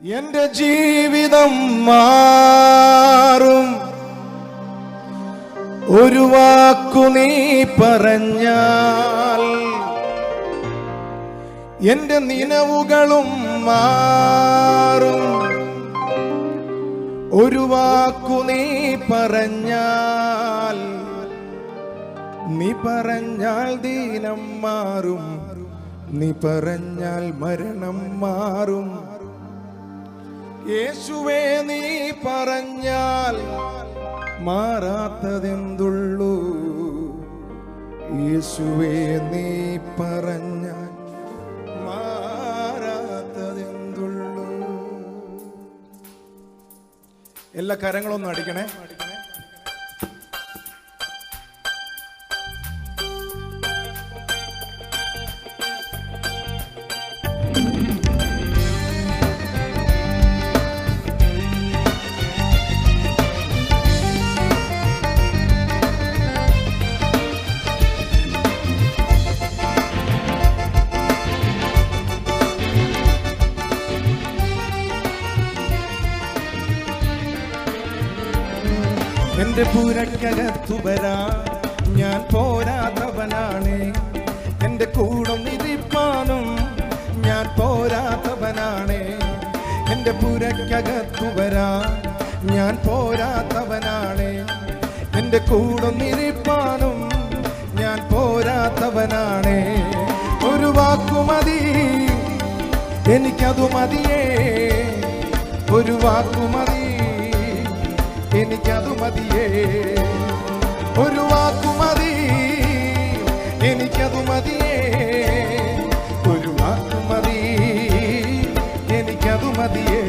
എന്റെ ജീവിതം മാറും ഒരു വാക്കു നീ പറഞ്ഞാൽ, എന്റെ നിലവുകളും മാറും ഒരു വാക്കു നീ പറഞ്ഞാൽ. നീ പറഞ്ഞാൽ ദീനം മാറും, നീ പറഞ്ഞാൽ മരണം മാറും. യേശുവേ നീ പറഞ്ഞാൽ മാറാത്തതെന്തുള്ളൂ, യേശുവേ നീ പറഞ്ഞാൽ മാറാത്തതെന്തുള്ളൂ. എല്ലാ കരങ്ങളൊന്നും അടിക്കണേ. എന്റെ പുരക്കകത്തു വരാൻ ഞാൻ പോരാത്തവനാണ്, എന്റെ കൂടൊന്നിരിപ്പാനും ഞാൻ പോരാത്തവനാണ്. എന്റെ പുരക്കകത്തു വരാൻ ഞാൻ പോരാത്തവനാണ്, എന്റെ കൂടൊന്നിരിപ്പാനും ഞാൻ പോരാത്തവനാണ്. ഒരു വാക്കുമതി എനിക്കതു മതിയേ, ഒരു വാക്കുമതി എനിക്കതു മതിയേ, ഒരു വാക്കുമതി എനിക്കതു മതിയേ, ഒരു വാക്കുമതി എനിക്കതു മതിയേ.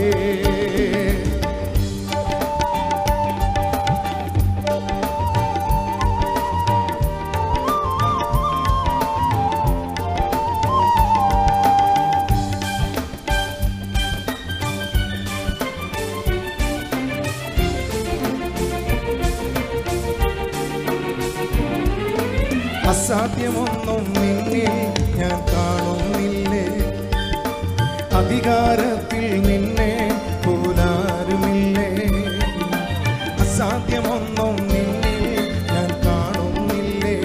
അസാധ്യമൊന്നും നിന്നിൽ ഞാൻ കാണുന്നില്ലേ, അധികാരത്തിൽ നിന്നെ പോലാരുമില്ലേ. അസാധ്യമൊന്നും നിന്നിൽ ഞാൻ കാണുന്നില്ലേ,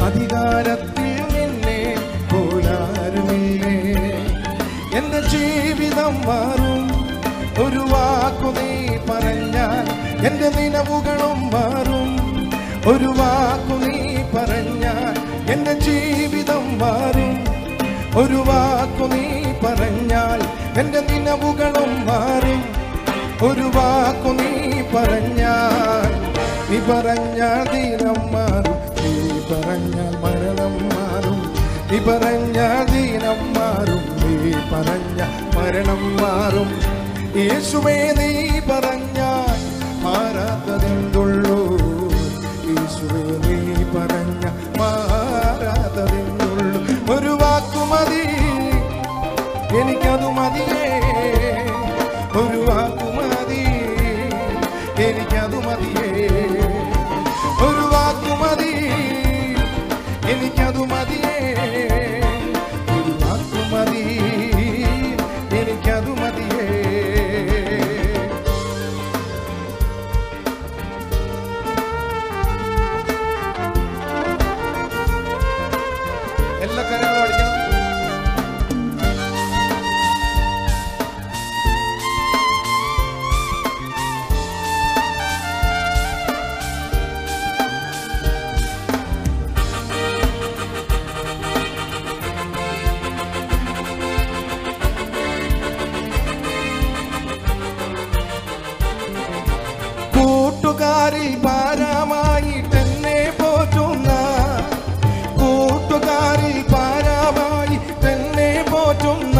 അധികാരത്തിൽ നിന്നെ പോലാരുമില്ലേ. എന്റെ ജീവിതം മാറും ഒരു വാക്കു നീ പറഞ്ഞാൽ, എന്റെ നിലവുകളും മാറും ഒരു വാക്കു നീ പറഞ്ഞാൽ. എന്റെ ജീവിതം മാറും ഒരു വാക്കു നീ പറഞ്ഞാൽ, എന്റെ നിലവുകളും മാറും ഒരു വാക്കു നീ പറഞ്ഞാൽ. നീ പറഞ്ഞാൽ ദീനം മാറും, നീ പറഞ്ഞാൽ മരണം മാറും. നീ പറഞ്ഞാൽ ദീനം മാറും, നീ പറഞ്ഞാൽ മരണം മാറും. യേശുവേ നീ പറഞ്ഞാൽ മാറാത്തതെന്തുള്ളൂ, യേശുവേ നീ പറഞ്ഞ മാറാത്തതെന്തുള്ളൂ. ഒരു വാക്കുമതി എനിക്കതു മതിയേ, ഒരു വാക്കുമതി എനിക്കതു മതിയേ, ഒരു വാക്കുമതി എനിക്കതു മതിയേ, ഒരു വാക്കുമതി എനിക്കതു മതിയേ. എല്ലാ കാര്യങ്ങളും അടിക്കണം. കൂട്ടുകാരിൽ ഭാരമായിട്ടെന്നെ പോറ്റുന്ന, കൂട്ടുകാരിൽ ഭാരമായി തന്നെ പോറ്റുന്ന,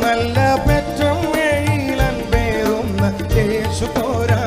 നല്ല പെറ്റമ്മയിലൻ പേറുന്ന യേശു പോരാ.